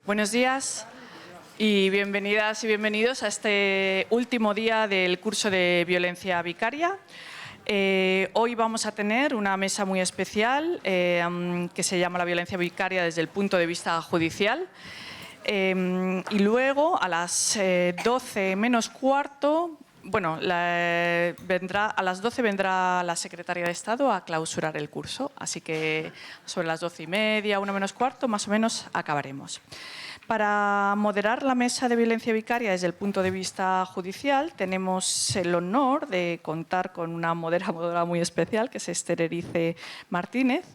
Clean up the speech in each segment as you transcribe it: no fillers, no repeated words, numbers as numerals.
Buenos días y bienvenidas y bienvenidos a este último día del curso de violencia vicaria. Hoy vamos a tener una mesa muy especial que se llama la violencia vicaria desde el punto de vista judicial. Y luego a las 12 menos cuarto, bueno, a las 12 vendrá la secretaria de Estado a clausurar el curso, así que sobre las 12:30, 1 menos cuarto, más o menos acabaremos. Para moderar la mesa de violencia vicaria desde el punto de vista judicial, tenemos el honor de contar con una moderadora muy especial, que es Esther Erice Martínez,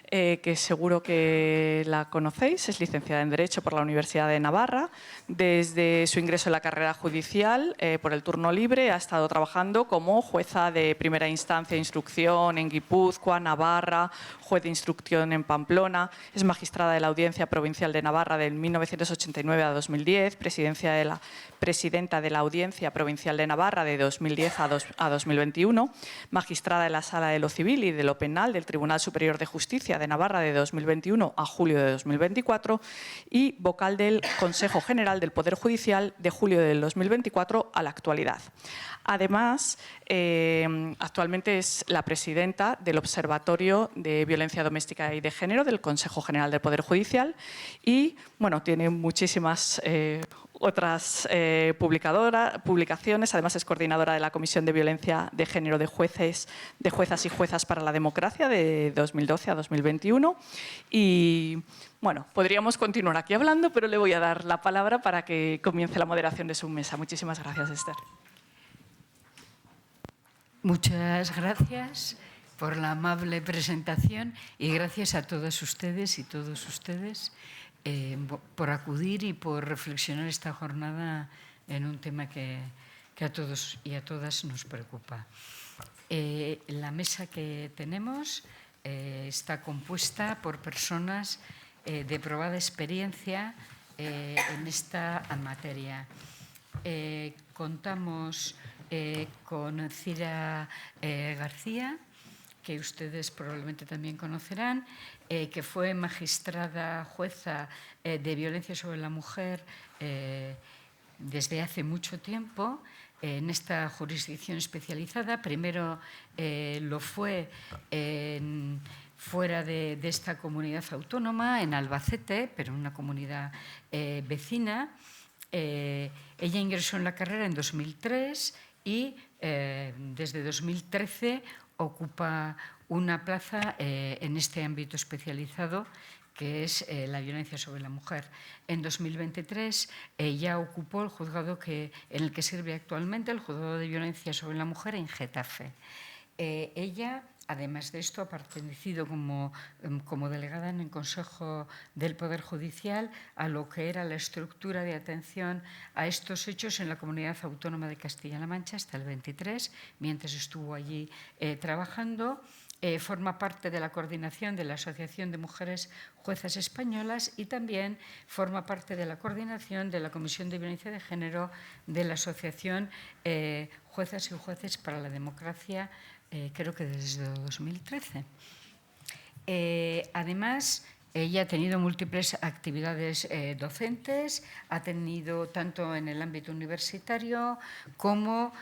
que seguro que la conocéis. Es licenciada en Derecho por la Universidad de Navarra. Desde su ingreso en la carrera judicial, por el turno libre, ha estado trabajando como jueza de primera instancia e instrucción en Guipúzcoa, Navarra, juez de instrucción en Pamplona. Es magistrada de la Audiencia Provincial de Navarra de 1989 a 2010, presidenta de la Audiencia Provincial de Navarra de 2010 a 2021, magistrada de la Sala de lo Civil y de lo Penal del Tribunal Superior de Justicia de Navarra de 2021 a julio de 2024 y vocal del Consejo General del Poder Judicial de julio del 2024 a la actualidad. Además, actualmente es la presidenta del Observatorio de Violencia Doméstica y de Género del Consejo General del Poder Judicial y, bueno, tiene muchísimas otras publicaciones. Además, es coordinadora de la Comisión de Violencia de Género de Juezas y Juezas para la Democracia de 2012 a 2021. Y, bueno, podríamos continuar aquí hablando, pero le voy a dar la palabra para que comience la moderación de su mesa. Muchísimas gracias, Esther. Muchas gracias por la amable presentación y gracias a todas ustedes y todos ustedes por acudir y por reflexionar esta jornada en un tema que a todos y a todas nos preocupa. La mesa que tenemos está compuesta por personas de probada experiencia en esta materia. Contamos con Cira García, que ustedes probablemente también conocerán, que fue magistrada jueza de violencia sobre la mujer desde hace mucho tiempo en esta jurisdicción especializada. Primero lo fue fuera de esta comunidad autónoma, en Albacete, pero en una comunidad vecina. Ella ingresó en la carrera en 2003 y desde 2013 ocupa una plaza en este ámbito especializado que es la violencia sobre la mujer. En 2023 ya ocupó el juzgado en el que sirve actualmente, el Juzgado de Violencia sobre la Mujer en Getafe. Ella, además de esto, ha pertenecido como delegada en el Consejo del Poder Judicial a lo que era la estructura de atención a estos hechos en la Comunidad Autónoma de Castilla-La Mancha hasta el 23, mientras estuvo allí trabajando. Forma parte de la coordinación de la Asociación de Mujeres Juezas Españolas y también forma parte de la coordinación de la Comisión de Violencia de Género de la Asociación Juezas y Jueces para la Democracia, creo que desde 2013. Además, ella ha tenido múltiples actividades docentes, ha tenido tanto en el ámbito universitario como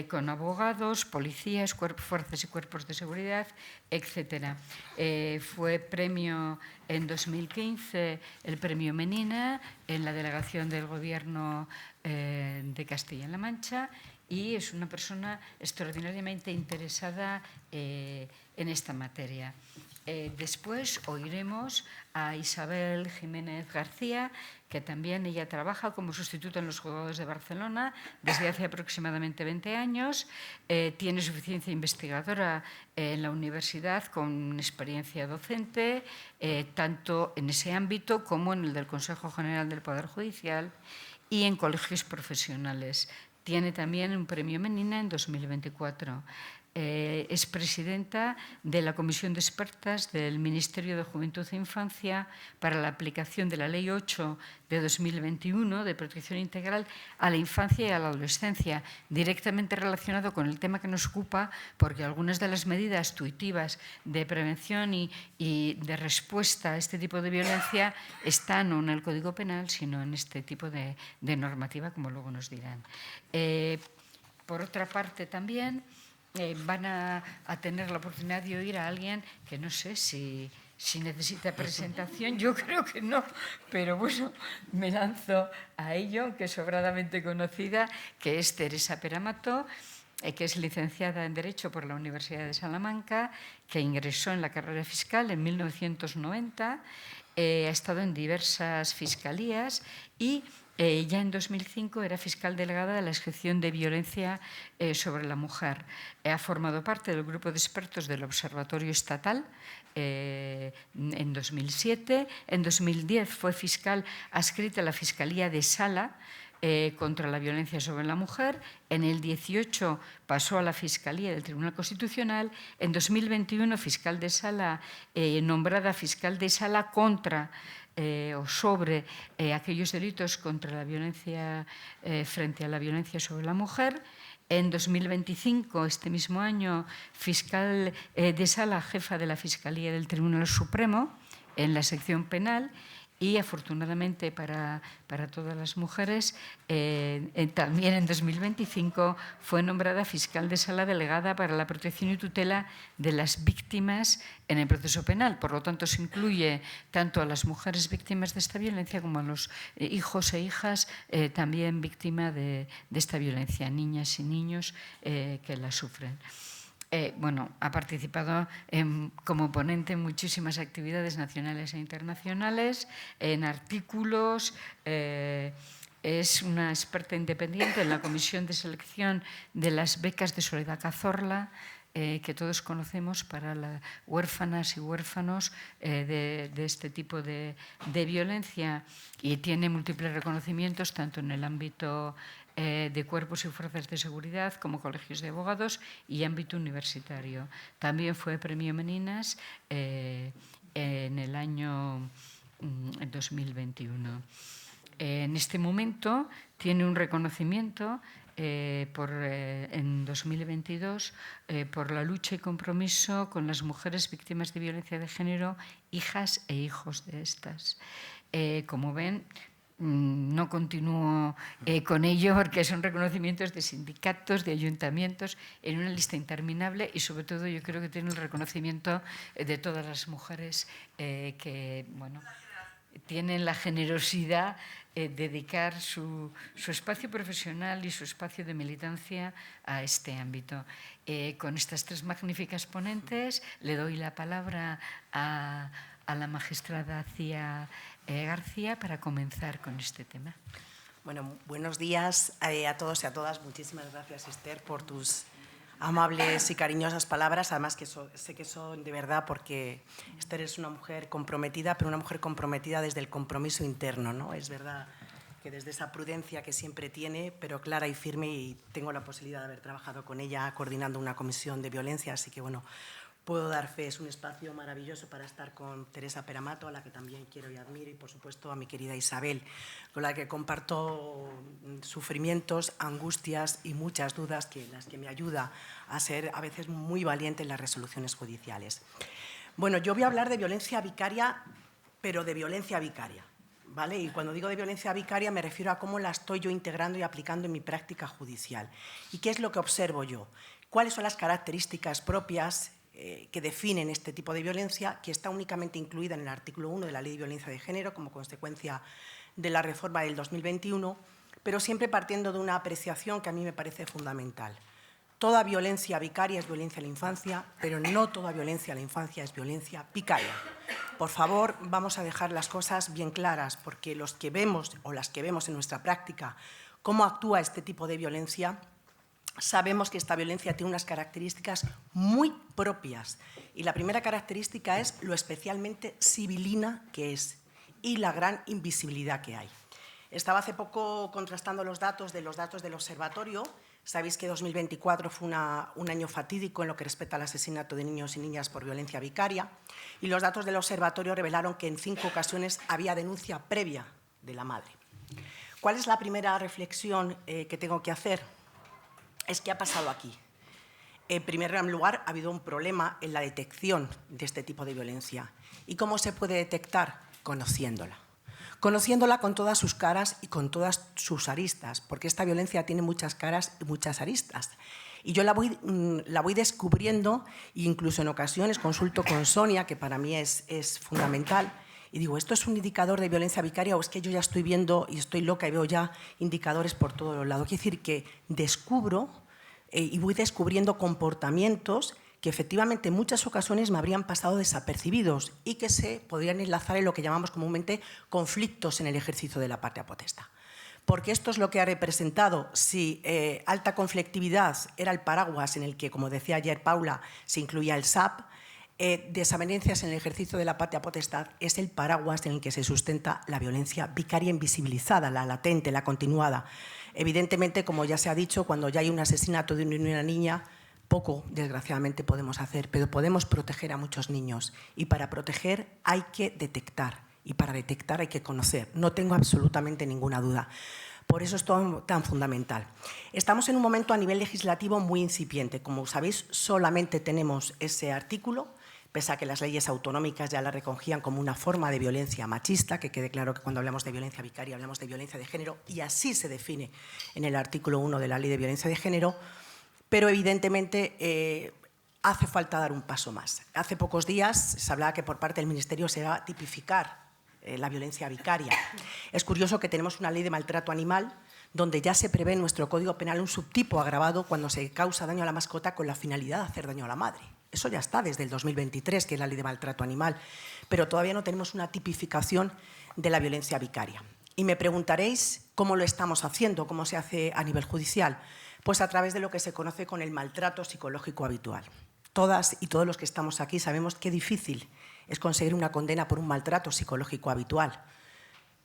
con abogados, policías, fuerzas y cuerpos de seguridad, etc. Fue premio en 2015, el premio Menina, en la delegación del Gobierno de Castilla-La Mancha, y es una persona extraordinariamente interesada en esta materia. Después oiremos a Isabel Jiménez García, que también ella trabaja como sustituta en los juzgados de Barcelona desde hace aproximadamente 20 años. Tiene suficiencia investigadora en la universidad con experiencia docente, tanto en ese ámbito como en el del Consejo General del Poder Judicial y en colegios profesionales. Tiene también un premio Menina en 2024. es presidenta de la Comisión de Expertas del Ministerio de Juventud e Infancia para la aplicación de la Ley 8 de 2021 de protección integral a la infancia y a la adolescencia, directamente relacionado con el tema que nos ocupa, porque algunas de las medidas tuitivas de prevención y de respuesta a este tipo de violencia están no en el Código Penal, sino en este tipo de normativa, como luego nos dirán. Por otra parte, también van a tener la oportunidad de oír a alguien que no sé si necesita presentación, yo creo que no, pero bueno, me lanzo a ello, que es sobradamente conocida, que es Teresa Peramato, que es licenciada en Derecho por la Universidad de Salamanca, que ingresó en la carrera fiscal en 1990, ha estado en diversas fiscalías y ya en 2005 era fiscal delegada de la sección de violencia sobre la mujer. Ha formado parte del grupo de expertos del Observatorio Estatal en 2007. En 2010 fue fiscal adscrita a la Fiscalía de Sala contra la violencia sobre la mujer. En el 18 pasó a la Fiscalía del Tribunal Constitucional. En 2021, fiscal de sala, nombrada fiscal de sala contra o sobre aquellos delitos contra la violencia frente a la violencia sobre la mujer. En 2025, este mismo año, fiscal de sala, jefa de la Fiscalía del Tribunal Supremo en la sección penal. Y afortunadamente para todas las mujeres, también en 2025 fue nombrada fiscal de sala delegada para la protección y tutela de las víctimas en el proceso penal. Por lo tanto, se incluye tanto a las mujeres víctimas de esta violencia como a los hijos e hijas también víctimas de esta violencia, niñas y niños que la sufren. Bueno, ha participado como ponente en muchísimas actividades nacionales e internacionales, en artículos, es una experta independiente en la Comisión de Selección de las Becas de Soledad Cazorla, que todos conocemos para las huérfanas y huérfanos de este tipo de violencia, y tiene múltiples reconocimientos tanto en el ámbito de cuerpos y fuerzas de seguridad como colegios de abogados y ámbito universitario. También fue premio Meninas en el año 2021. En este momento tiene un reconocimiento en 2022 por la lucha y compromiso con las mujeres víctimas de violencia de género, hijas e hijos de estas. Como ven, no continúo con ello porque son reconocimientos de sindicatos, de ayuntamientos, en una lista interminable, y sobre todo yo creo que tiene el reconocimiento de todas las mujeres que, bueno, tienen la generosidad de dedicar su espacio profesional y su espacio de militancia a este ámbito. Con estas tres magníficas ponentes le doy la palabra a la magistrada Cía García para comenzar con este tema. Bueno, buenos días a todos y a todas. Muchísimas gracias, Esther, por tus amables y cariñosas palabras. Además, que sé que son de verdad, porque Esther es una mujer comprometida, pero una mujer comprometida desde el compromiso interno, ¿no? Es verdad que desde esa prudencia que siempre tiene, pero clara y firme, y tengo la posibilidad de haber trabajado con ella coordinando una comisión de violencia, así que, bueno, puedo dar fe. Es un espacio maravilloso para estar con Teresa Peramato, a la que también quiero y admiro, y por supuesto a mi querida Isabel, con la que comparto sufrimientos, angustias y muchas dudas, las que me ayuda a ser a veces muy valiente en las resoluciones judiciales. Bueno, yo voy a hablar de violencia vicaria, pero de violencia vicaria, ¿vale? Y cuando digo de violencia vicaria me refiero a cómo la estoy yo integrando y aplicando en mi práctica judicial. ¿Y qué es lo que observo yo? ¿Cuáles son las características propias que definen este tipo de violencia, que está únicamente incluida en el artículo 1 de la Ley de Violencia de Género como consecuencia de la reforma del 2021, pero siempre partiendo de una apreciación que a mí me parece fundamental? Toda violencia vicaria es violencia a la infancia, pero no toda violencia a la infancia es violencia vicaria. Por favor, vamos a dejar las cosas bien claras, porque los que vemos o las que vemos en nuestra práctica cómo actúa este tipo de violencia, sabemos que esta violencia tiene unas características muy propias. Y la primera característica es lo especialmente sibilina que es y la gran invisibilidad que hay. Estaba hace poco contrastando los datos del observatorio. Sabéis que 2024 fue un año fatídico en lo que respecta al asesinato de niños y niñas por violencia vicaria, y los datos del observatorio revelaron que en 5 ocasiones había denuncia previa de la madre. ¿Cuál es la primera reflexión que tengo que hacer? Es qué ha pasado aquí. En primer lugar, ha habido un problema en la detección de este tipo de violencia. ¿Y cómo se puede detectar? Conociéndola. Conociéndola con todas sus caras y con todas sus aristas, porque esta violencia tiene muchas caras y muchas aristas. Y yo la voy descubriendo, e incluso en ocasiones consulto con Sonia, que para mí es fundamental, y digo, ¿esto es un indicador de violencia vicaria o es que yo ya estoy viendo y estoy loca y veo ya indicadores por todos los lados? Quiere decir que descubro y voy descubriendo comportamientos que efectivamente en muchas ocasiones me habrían pasado desapercibidos y que se podrían enlazar en lo que llamamos comúnmente conflictos en el ejercicio de la patria potestad. Porque esto es lo que ha representado. Si alta conflictividad era el paraguas en el que, como decía ayer Paula, se incluía el SAP, desavenencias en el ejercicio de la patria potestad es el paraguas en el que se sustenta la violencia vicaria invisibilizada, la latente, la continuada. Evidentemente, como ya se ha dicho, cuando ya hay un asesinato de una niña, poco, desgraciadamente, podemos hacer, pero podemos proteger a muchos niños. Y para proteger hay que detectar, y para detectar hay que conocer. No tengo absolutamente ninguna duda. Por eso es tan fundamental. Estamos en un momento a nivel legislativo muy incipiente. Como sabéis, solamente tenemos ese artículo, pese a que las leyes autonómicas ya la recogían como una forma de violencia machista, que quede claro que cuando hablamos de violencia vicaria hablamos de violencia de género, y así se define en el artículo 1 de la Ley de Violencia de Género, pero evidentemente hace falta dar un paso más. Hace pocos días se hablaba que por parte del Ministerio se va a tipificar la violencia vicaria. Es curioso que tenemos una ley de maltrato animal donde ya se prevé en nuestro Código Penal un subtipo agravado cuando se causa daño a la mascota con la finalidad de hacer daño a la madre. Eso ya está desde el 2023, que es la ley de maltrato animal, pero todavía no tenemos una tipificación de la violencia vicaria. Y me preguntaréis cómo lo estamos haciendo, cómo se hace a nivel judicial. Pues a través de lo que se conoce con el maltrato psicológico habitual. Todas y todos los que estamos aquí sabemos qué difícil es conseguir una condena por un maltrato psicológico habitual.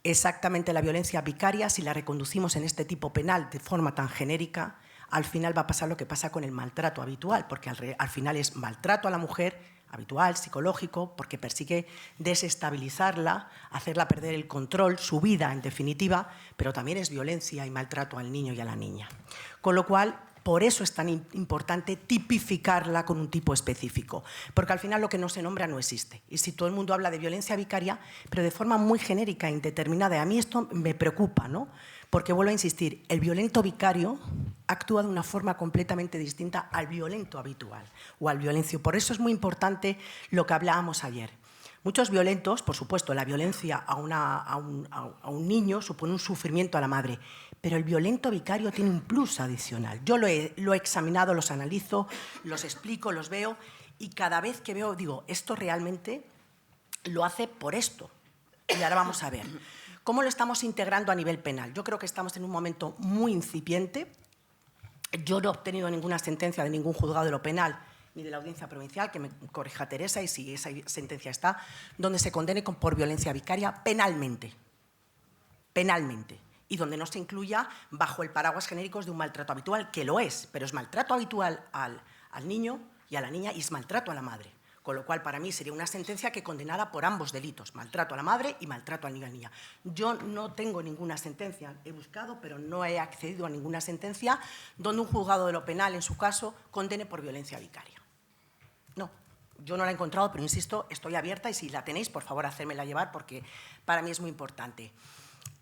Exactamente la violencia vicaria, si la reconducimos en este tipo penal de forma tan genérica, al final va a pasar lo que pasa con el maltrato habitual, porque al final es maltrato a la mujer habitual, psicológico, porque persigue desestabilizarla, hacerla perder el control, su vida en definitiva, pero también es violencia y maltrato al niño y a la niña. Con lo cual, por eso es tan importante tipificarla con un tipo específico, porque al final lo que no se nombra no existe. Y si todo el mundo habla de violencia vicaria, pero de forma muy genérica e indeterminada, a mí esto me preocupa, ¿no? Porque vuelvo a insistir, el violento vicario actúa de una forma completamente distinta al violento habitual o al violencio. Por eso es muy importante lo que hablábamos ayer. Muchos violentos, por supuesto, la violencia a un niño supone un sufrimiento a la madre, pero el violento vicario tiene un plus adicional. Yo lo he examinado, los analizo, los explico, los veo, y cada vez que veo digo, esto realmente lo hace por esto. Y ahora vamos a ver. ¿Cómo lo estamos integrando a nivel penal? Yo creo que estamos en un momento muy incipiente. Yo no he obtenido ninguna sentencia de ningún juzgado de lo penal ni de la Audiencia Provincial, que me corrija Teresa, y si esa sentencia está, donde se condene por violencia vicaria penalmente. Penalmente. Y donde no se incluya bajo el paraguas genéricos de un maltrato habitual, que lo es, pero es maltrato habitual al niño y a la niña y es maltrato a la madre. Con lo cual, para mí, sería una sentencia que condenara por ambos delitos, maltrato a la madre y maltrato al niño y a la niña. Yo no tengo ninguna sentencia, he buscado, pero no he accedido a ninguna sentencia donde un juzgado de lo penal, en su caso, condene por violencia vicaria. No, yo no la he encontrado, pero insisto, estoy abierta y si la tenéis, por favor, hacérmela llevar porque para mí es muy importante.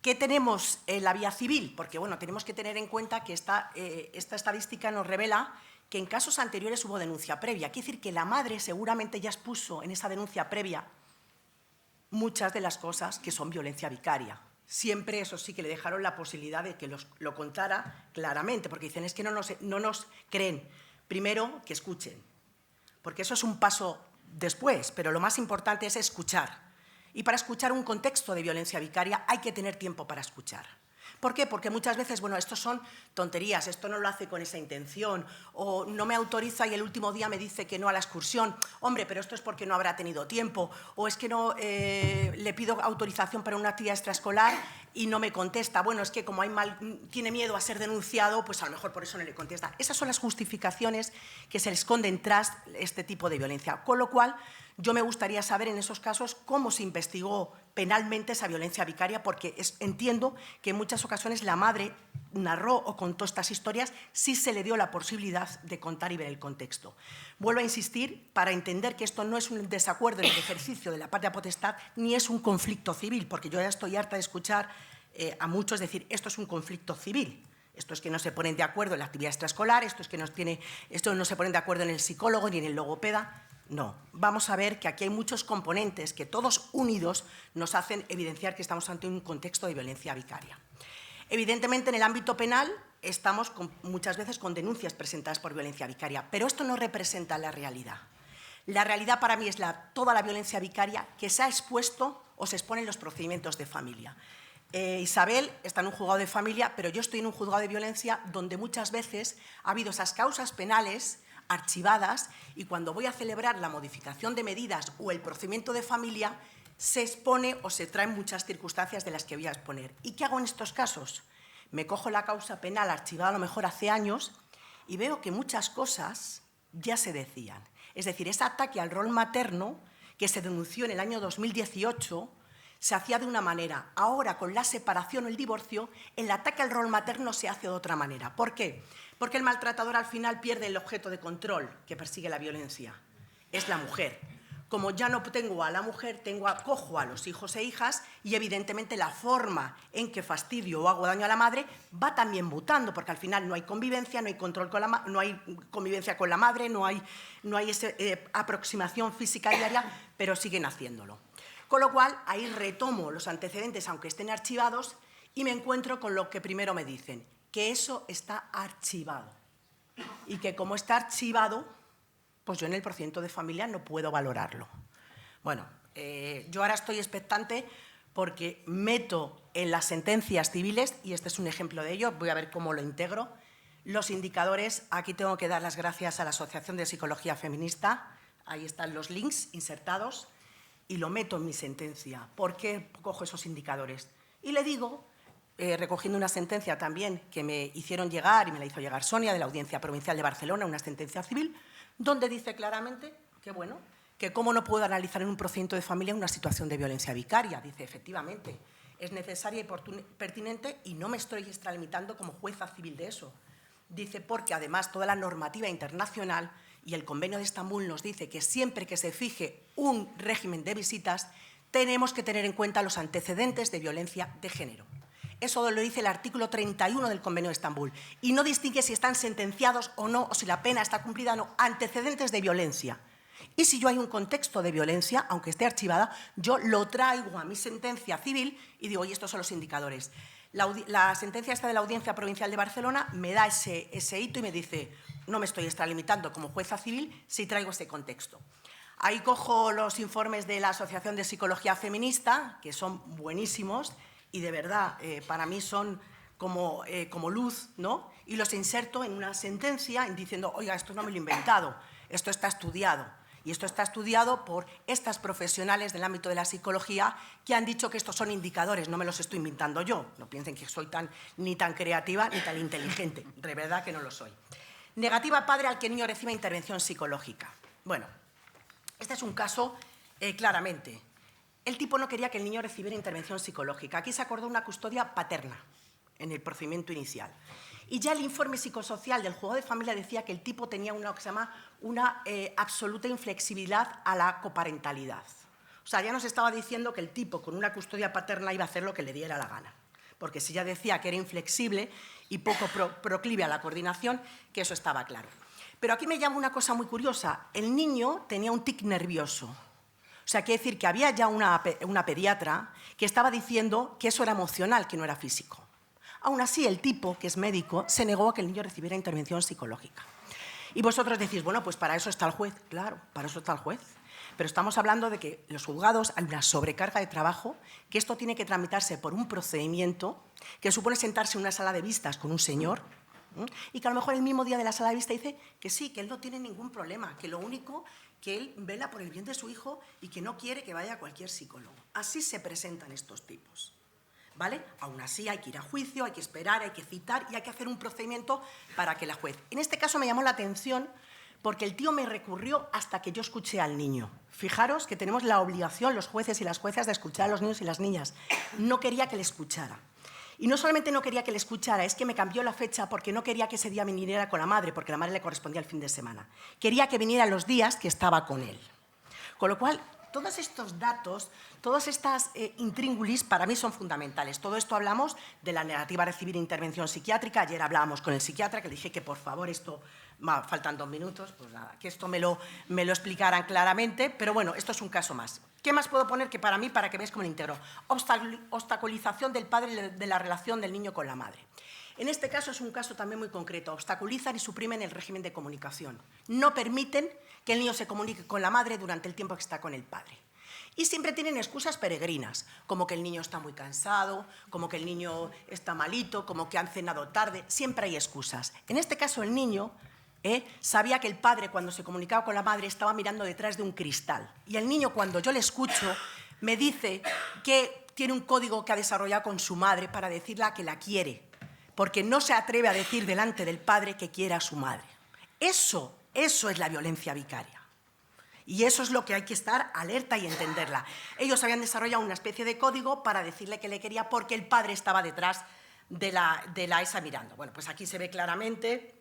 ¿Qué tenemos en la vía civil? Porque, bueno, tenemos que tener en cuenta que esta estadística nos revela que en casos anteriores hubo denuncia previa. Quiere decir que la madre seguramente ya expuso en esa denuncia previa muchas de las cosas que son violencia vicaria. Siempre, eso sí, que le dejaron la posibilidad de que lo contara claramente, porque dicen, es que no nos creen. Primero, que escuchen, porque eso es un paso después, pero lo más importante es escuchar. Y para escuchar un contexto de violencia vicaria hay que tener tiempo para escuchar. ¿Por qué? Porque muchas veces, bueno, esto son tonterías, esto no lo hace con esa intención, o no me autoriza y el último día me dice que no a la excursión. Hombre, pero esto es porque no habrá tenido tiempo, o es que no le pido autorización para una actividad extraescolar y no me contesta. Bueno, es que como tiene miedo a ser denunciado, pues a lo mejor por eso no le contesta. Esas son las justificaciones que se esconden tras este tipo de violencia. Con lo cual, yo me gustaría saber en esos casos cómo se investigó penalmente esa violencia vicaria, porque entiendo que en muchas ocasiones la madre narró o contó estas historias si se le dio la posibilidad de contar y ver el contexto. Vuelvo a insistir para entender que esto no es un desacuerdo en el ejercicio de la patria potestad ni es un conflicto civil, porque yo ya estoy harta de escuchar a muchos decir esto es un conflicto civil. Esto es que no se ponen de acuerdo en la actividad extraescolar, esto no se ponen de acuerdo en el psicólogo ni en el logopeda. No, vamos a ver que aquí hay muchos componentes que todos unidos nos hacen evidenciar que estamos ante un contexto de violencia vicaria. Evidentemente, en el ámbito penal estamos muchas veces con denuncias presentadas por violencia vicaria, pero esto no representa la realidad. La realidad para mí es toda la violencia vicaria que se ha expuesto o se expone en los procedimientos de familia. Isabel está en un juzgado de familia, pero yo estoy en un juzgado de violencia donde muchas veces ha habido esas causas penales archivadas y cuando voy a celebrar la modificación de medidas o el procedimiento de familia se expone o se traen muchas circunstancias de las que voy a exponer. ¿Y qué hago en estos casos? Me cojo la causa penal archivada a lo mejor hace años y veo que muchas cosas ya se decían. Es decir, ese ataque al rol materno que se denunció en el año 2018 se hacía de una manera. Ahora, con la separación o el divorcio, el ataque al rol materno se hace de otra manera. ¿Por qué? Porque el maltratador al final pierde el objeto de control que persigue la violencia. Es la mujer. Como ya no tengo a la mujer, cojo a los hijos e hijas y evidentemente la forma en que fastidio o hago daño a la madre va también mutando, porque al final no hay convivencia, no hay control no hay convivencia con la madre, no hay esa aproximación física diaria, pero siguen haciéndolo. Con lo cual, ahí retomo los antecedentes, aunque estén archivados, y me encuentro con lo que primero me dicen, que eso está archivado. Y que como está archivado, pues yo en el procedimiento de familia no puedo valorarlo. Bueno, yo ahora estoy expectante porque meto en las sentencias civiles, y este es un ejemplo de ello, voy a ver cómo lo integro, los indicadores. Aquí tengo que dar las gracias a la Asociación de Psicología Feminista, ahí están los links insertados, y lo meto en mi sentencia. ¿Por qué cojo esos indicadores? Y le digo, recogiendo una sentencia también que me hicieron llegar, y me la hizo llegar Sonia, de la Audiencia Provincial de Barcelona, una sentencia civil, donde dice claramente que, bueno, que cómo no puedo analizar en un procedimiento de familia una situación de violencia vicaria. Dice, efectivamente, es necesaria y pertinente y no me estoy extralimitando como jueza civil de eso. Dice, porque además toda la normativa internacional y el Convenio de Estambul nos dice que siempre que se fije un régimen de visitas tenemos que tener en cuenta los antecedentes de violencia de género. Eso lo dice el artículo 31 del Convenio de Estambul y no distingue si están sentenciados o no, o si la pena está cumplida o no, antecedentes de violencia. Y si yo hay un contexto de violencia, aunque esté archivada, yo lo traigo a mi sentencia civil y digo, oye, estos son los indicadores. La sentencia esta de la Audiencia Provincial de Barcelona me da ese hito y me dice, no me estoy extralimitando como jueza civil si traigo ese contexto. Ahí cojo los informes de la Asociación de Psicología Feminista, que son buenísimos y de verdad para mí son como luz, ¿no? Y los inserto en una sentencia diciendo, oiga, esto no me lo he inventado, esto está estudiado. Y esto está estudiado por estas profesionales del ámbito de la psicología que han dicho que estos son indicadores, no me los estoy inventando yo. No piensen que soy ni tan creativa ni tan inteligente, de verdad que no lo soy. Negativa padre al que el niño reciba intervención psicológica. Bueno, este es un caso claramente. El tipo no quería que el niño recibiera intervención psicológica. Aquí se acordó una custodia paterna en el procedimiento inicial. Y ya el informe psicosocial del juzgado de familia decía que el tipo tenía una que se llama una absoluta inflexibilidad a la coparentalidad. O sea, ya nos estaba diciendo que el tipo con una custodia paterna iba a hacer lo que le diera la gana. Porque si ya decía que era inflexible y poco proclive a la coordinación, que eso estaba claro. Pero aquí me llama una cosa muy curiosa. El niño tenía un tic nervioso. O sea, quiere decir que había ya una pediatra que estaba diciendo que eso era emocional, que no era físico. Aún así, el tipo, que es médico, se negó a que el niño recibiera intervención psicológica. Y vosotros decís, bueno, pues para eso está el juez. Claro, para eso está el juez. pero estamos hablando de que los juzgados hay una sobrecarga de trabajo, que esto tiene que tramitarse por un procedimiento que supone sentarse en una sala de vistas con un señor, y que a lo mejor el mismo día de la sala de vista dice que sí, que él no tiene ningún problema, que lo único que él vela por el bien de su hijo y que no quiere que vaya a cualquier psicólogo. Así se presentan estos tipos, ¿vale? Aún así hay que ir a juicio, hay que esperar, hay que citar y hay que hacer un procedimiento para que la juez. En este caso me llamó la atención porque el tío me recurrió hasta que yo escuché al niño. Fijaros que tenemos la obligación, los jueces y las juezas, de escuchar a los niños y las niñas. No quería que le escuchara. Y no solamente no quería que le escuchara, es que me cambió la fecha porque no quería que ese día viniera con la madre, porque la madre le correspondía el fin de semana. Quería que viniera los días que estaba con él. Con lo cual, todos estos datos, todas estas intríngulis para mí son fundamentales. Todo esto hablamos de la negativa a recibir intervención psiquiátrica. Ayer hablábamos con el psiquiatra, que le dije que por favor esto, faltan 2 minutos, pues nada, que esto me lo explicaran claramente, pero bueno, esto es un caso más. ¿Qué más puedo poner que para mí, para que veáis cómo lo integro? Obstaculización del padre de la relación del niño con la madre. En este caso es un caso también muy concreto. Obstaculizan y suprimen el régimen de comunicación. No permiten que el niño se comunique con la madre durante el tiempo que está con el padre. Y siempre tienen excusas peregrinas, como que el niño está muy cansado, como que el niño está malito, como que han cenado tarde. Siempre hay excusas. En este caso el niño sabía que el padre, cuando se comunicaba con la madre, estaba mirando detrás de un cristal. Y el niño, cuando yo le escucho, me dice que tiene un código que ha desarrollado con su madre para decirle que la quiere, porque no se atreve a decir delante del padre que quiere a su madre. Eso es la violencia vicaria. Y eso es lo que hay que estar alerta y entenderla. Ellos habían desarrollado una especie de código para decirle que le quería porque el padre estaba detrás de la esa mirando. Bueno, pues aquí se ve claramente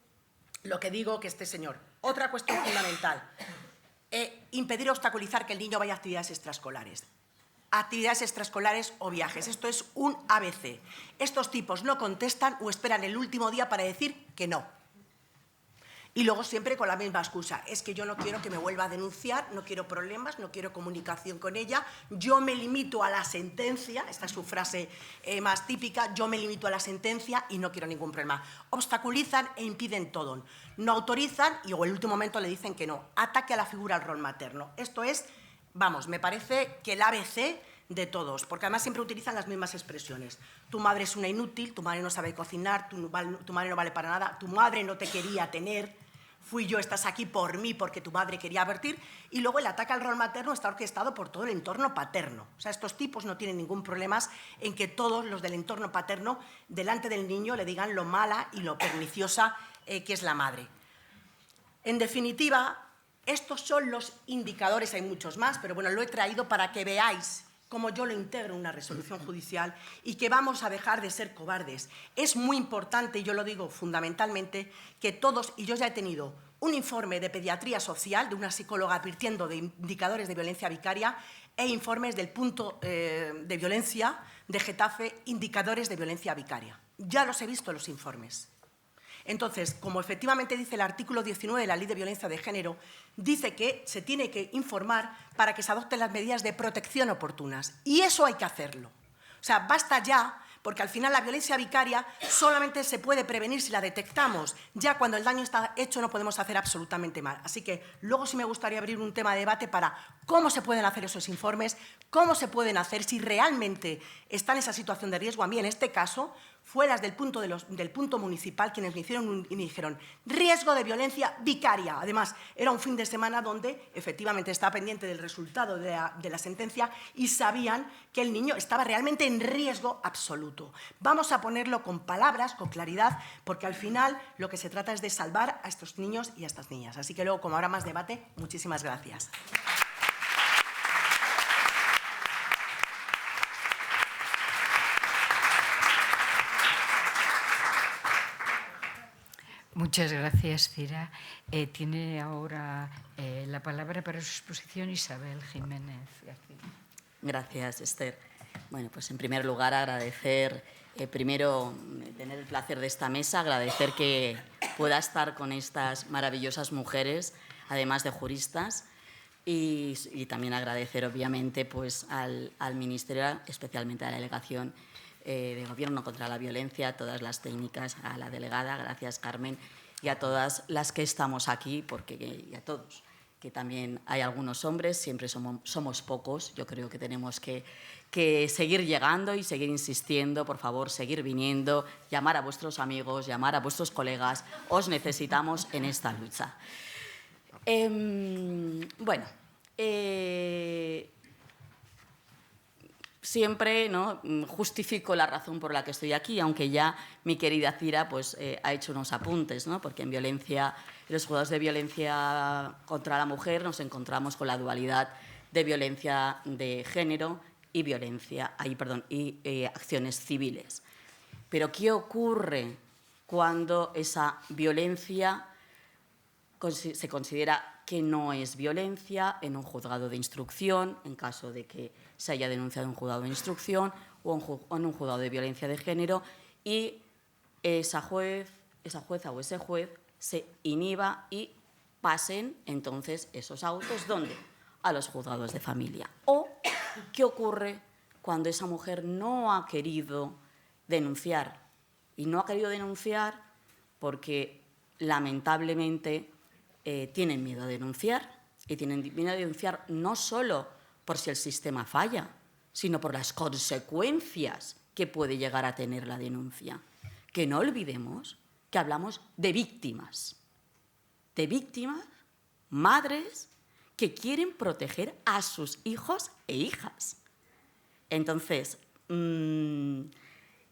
lo que digo que este señor. Otra cuestión fundamental, impedir o obstaculizar que el niño vaya a actividades extraescolares. Actividades extraescolares o viajes. Esto es un ABC. Estos tipos no contestan o esperan el último día para decir que no. Y luego siempre con la misma excusa. Es que yo no quiero que me vuelva a denunciar, no quiero problemas, no quiero comunicación con ella. Yo me limito a la sentencia, esta es su frase más típica, yo me limito a la sentencia y no quiero ningún problema. Obstaculizan e impiden todo. No autorizan y en el último momento le dicen que no. Ataque a la figura al rol materno. Esto es, vamos, me parece que el ABC de todos, porque además siempre utilizan las mismas expresiones. Tu madre es una inútil, tu madre no sabe cocinar, tu madre no vale para nada, tu madre no te quería tener, fui yo, estás aquí por mí, porque tu madre quería advertir, y luego el ataque al rol materno está orquestado por todo el entorno paterno. O sea, estos tipos no tienen ningún problema en que todos los del entorno paterno, delante del niño, le digan lo mala y lo perniciosa que es la madre. En definitiva, estos son los indicadores, hay muchos más, pero bueno, lo he traído para que veáis cómo yo lo integro en una resolución judicial y que vamos a dejar de ser cobardes. Es muy importante, y yo lo digo fundamentalmente, que todos, y yo ya he tenido un informe de pediatría social de una psicóloga advirtiendo de indicadores de violencia vicaria e informes del punto de violencia de Getafe, indicadores de violencia vicaria. Ya los he visto los informes. Entonces, como efectivamente dice el artículo 19 de la Ley de Violencia de Género, dice que se tiene que informar para que se adopten las medidas de protección oportunas. Y eso hay que hacerlo. O sea, basta ya, porque al final la violencia vicaria solamente se puede prevenir si la detectamos. Ya cuando el daño está hecho no podemos hacer absolutamente mal. Así que luego sí me gustaría abrir un tema de debate para cómo se pueden hacer esos informes, cómo se pueden hacer, si realmente está en esa situación de riesgo. A mí, en este caso, fue las del punto municipal quienes me hicieron y me dijeron riesgo de violencia vicaria. Además, era un fin de semana donde efectivamente estaba pendiente del resultado de la sentencia y sabían que el niño estaba realmente en riesgo absoluto. Vamos a ponerlo con palabras, con claridad, porque al final lo que se trata es de salvar a estos niños y a estas niñas. Así que luego, como habrá más debate, muchísimas gracias. Muchas gracias, Cira. Tiene ahora la palabra para su exposición Isabel Jiménez García. Gracias, Esther. Bueno, pues en primer lugar agradecer, primero tener el placer de esta mesa, agradecer que pueda estar con estas maravillosas mujeres, además de juristas, y también agradecer obviamente pues, al Ministerio, especialmente a la Delegación de Gobierno contra la Violencia, a todas las técnicas, a la delegada, gracias Carmen, y a todas las que estamos aquí, y a todos, que también hay algunos hombres, siempre somos pocos. Yo creo que tenemos que seguir llegando y seguir insistiendo, por favor, seguir viniendo, llamar a vuestros amigos, llamar a vuestros colegas. Os necesitamos en esta lucha. Bueno, siempre, ¿no?, justifico la razón por la que estoy aquí, aunque ya mi querida Cira pues, ha hecho unos apuntes, ¿no?, porque en los juzgados de violencia contra la mujer nos encontramos con la dualidad de violencia de género y acciones civiles. Pero ¿qué ocurre cuando esa violencia se considera que no es violencia en un juzgado de instrucción, en caso de que se haya denunciado en un juzgado de instrucción o en un juzgado de violencia de género, y esa jueza o ese juez se inhiba y pasen entonces esos autos, ¿dónde? A los juzgados de familia? ¿O qué ocurre cuando esa mujer no ha querido denunciar? Y no ha querido denunciar porque lamentablemente tienen miedo a denunciar, y tienen miedo a denunciar no solo por si el sistema falla, sino por las consecuencias que puede llegar a tener la denuncia. Que no olvidemos que hablamos de víctimas, madres que quieren proteger a sus hijos e hijas. Entonces,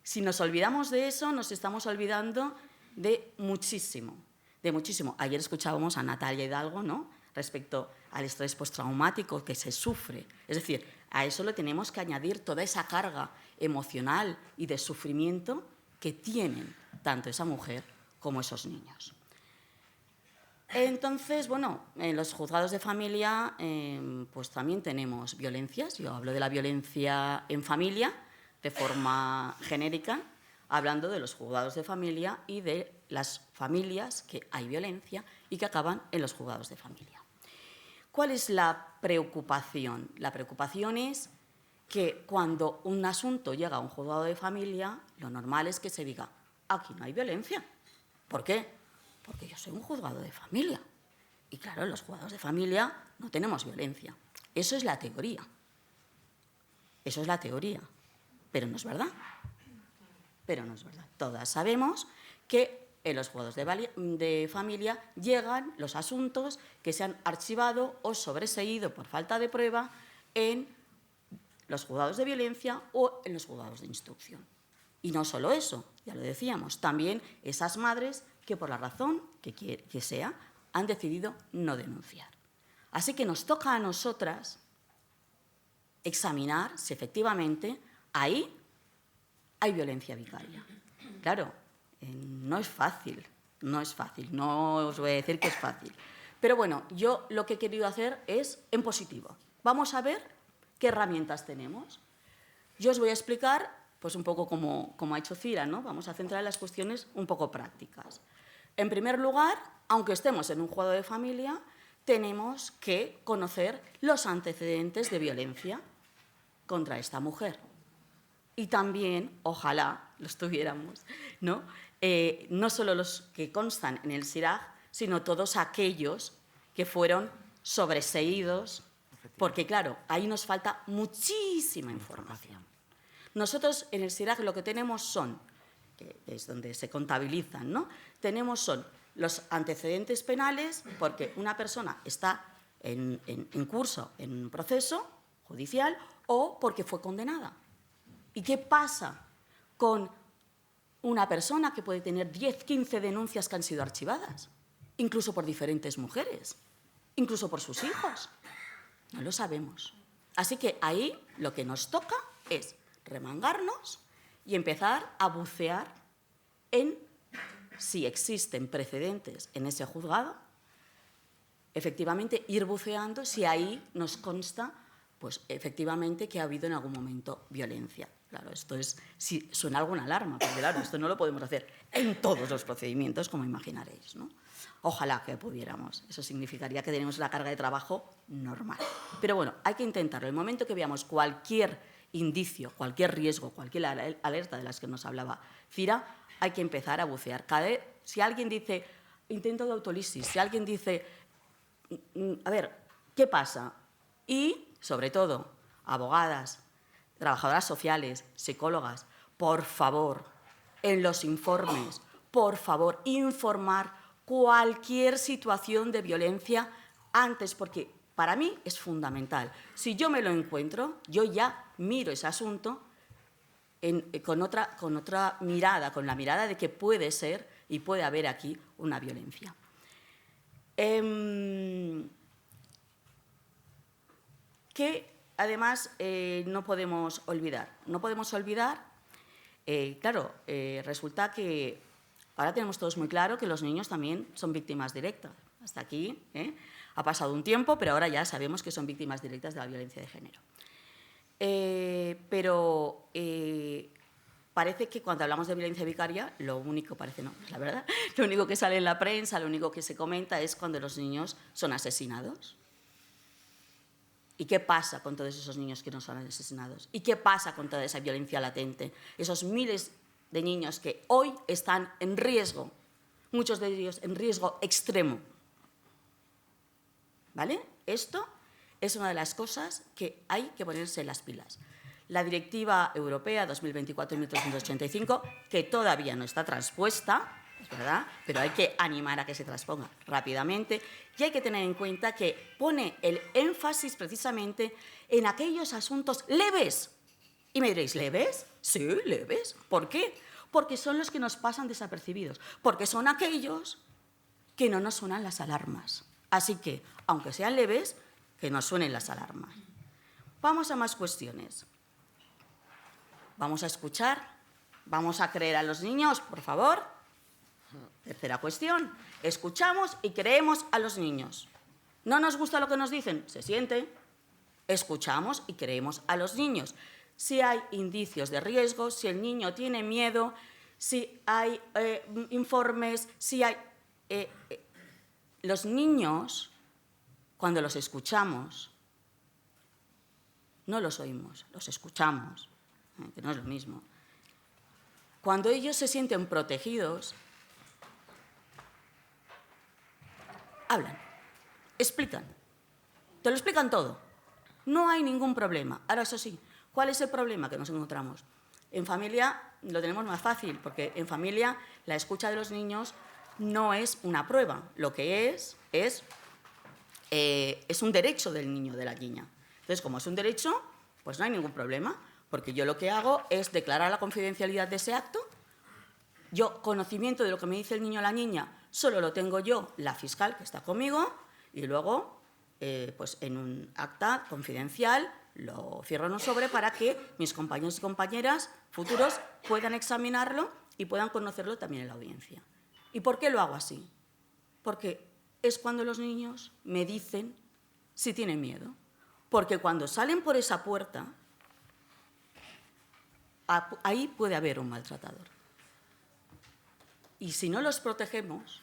si nos olvidamos de eso, nos estamos olvidando de muchísimo. Ayer escuchábamos a Natalia Hidalgo, ¿no?, respecto al estrés postraumático que se sufre. Es decir, a eso le tenemos que añadir toda esa carga emocional y de sufrimiento que tienen tanto esa mujer como esos niños. Entonces, bueno, en los juzgados de familia pues también tenemos violencias. Yo hablo de la violencia en familia de forma genérica, hablando de los juzgados de familia y de las familias que hay violencia y que acaban en los juzgados de familia. ¿Cuál es la preocupación? La preocupación es que cuando un asunto llega a un juzgado de familia, lo normal es que se diga, aquí no hay violencia. ¿Por qué? Porque yo soy un juzgado de familia. Y claro, en los juzgados de familia no tenemos violencia. Eso es la teoría. Pero no es verdad. Todas sabemos que en los juzgados de familia llegan los asuntos que se han archivado o sobreseído por falta de prueba en los juzgados de violencia o en los juzgados de instrucción. Y no solo eso, ya lo decíamos, también esas madres que por la razón que sea han decidido no denunciar. Así que nos toca a nosotras examinar si efectivamente ahí hay violencia vicaria. Claro, no es fácil, no os voy a decir que es fácil. Pero bueno, yo lo que he querido hacer es en positivo. Vamos a ver qué herramientas tenemos. Yo os voy a explicar, pues un poco como ha hecho Cira, ¿no? Vamos a centrar las cuestiones un poco prácticas. En primer lugar, aunque estemos en un juzgado de familia, tenemos que conocer los antecedentes de violencia contra esta mujer. Y también, ojalá los tuviéramos, ¿no? No solo los que constan en el SIRAJ, sino todos aquellos que fueron sobreseídos, porque claro, ahí nos falta muchísima información. Nosotros en el SIRAJ lo que tenemos son, que es donde se contabilizan, ¿no? Son los antecedentes penales, porque una persona está en curso, en un proceso judicial, o porque fue condenada. ¿Y qué pasa con una persona que puede tener 10, 15 denuncias que han sido archivadas? Incluso por diferentes mujeres, incluso por sus hijos. No lo sabemos. Así que ahí lo que nos toca es remangarnos y empezar a bucear en si existen precedentes en ese juzgado, efectivamente ir buceando si ahí nos consta pues efectivamente que ha habido en algún momento violencia. Claro, esto es, si suena alguna alarma, porque claro, esto no lo podemos hacer en todos los procedimientos, como imaginaréis, ¿no? Ojalá que pudiéramos. Eso significaría que tenemos la carga de trabajo normal. Pero bueno, hay que intentarlo. En el momento que veamos cualquier indicio, cualquier riesgo, cualquier alerta de las que nos hablaba Cira, hay que empezar a bucear. Si alguien dice intento de autolisis, si alguien dice a ver, ¿qué pasa? Y, sobre todo, abogadas, trabajadoras sociales, psicólogas, por favor, en los informes, por favor, informar cualquier situación de violencia antes, porque para mí es fundamental. Si yo me lo encuentro, yo ya miro ese asunto con otra mirada, con la mirada de que puede ser y puede haber aquí una violencia. Que además no podemos olvidar. No podemos olvidar, claro, resulta que ahora tenemos todos muy claro que los niños también son víctimas directas. Hasta aquí ha pasado un tiempo, pero ahora ya sabemos que son víctimas directas de la violencia de género. Pero parece que cuando hablamos de violencia vicaria, lo único, parece no, es la verdad, lo único que sale en la prensa, lo único que se comenta es cuando los niños son asesinados. ¿Y qué pasa con todos esos niños que no son asesinados? ¿Y qué pasa con toda esa violencia latente? Esos miles de niños que hoy están en riesgo, muchos de ellos en riesgo extremo. ¿Vale? Esto es una de las cosas que hay que ponerse las pilas. La Directiva Europea 2024/1285, que todavía no está transpuesta, es verdad, pero hay que animar a que se transponga rápidamente y hay que tener en cuenta que pone el énfasis precisamente en aquellos asuntos leves. Y me diréis, ¿leves? Sí, leves. ¿Por qué? Porque son los que nos pasan desapercibidos, porque son aquellos que no nos suenan las alarmas. Así que, aunque sean leves, que nos suenen las alarmas. Vamos a más cuestiones. Vamos a escuchar, vamos a creer a los niños, por favor. Tercera cuestión, escuchamos y creemos a los niños. ¿No nos gusta lo que nos dicen? Se siente. Escuchamos y creemos a los niños. Si hay indicios de riesgo, si el niño tiene miedo, si hay informes, si hay... los niños, cuando los escuchamos, no los oímos, los escuchamos, que no es lo mismo. Cuando ellos se sienten protegidos, hablan, explican, te lo explican todo. No hay ningún problema. Ahora, eso sí, ¿cuál es el problema que nos encontramos? En familia lo tenemos más fácil, porque en familia la escucha de los niños no es una prueba. Lo que es un derecho del niño, de la niña. Entonces, como es un derecho, pues no hay ningún problema, porque yo lo que hago es declarar la confidencialidad de ese acto. Yo, conocimiento de lo que me dice el niño o la niña, solo lo tengo yo, la fiscal que está conmigo, y luego, pues en un acta confidencial, lo cierro en un sobre para que mis compañeros y compañeras futuros puedan examinarlo y puedan conocerlo también en la audiencia. ¿Y por qué lo hago así? Porque es cuando los niños me dicen si tienen miedo. Porque cuando salen por esa puerta, ahí puede haber un maltratador. Y si no los protegemos,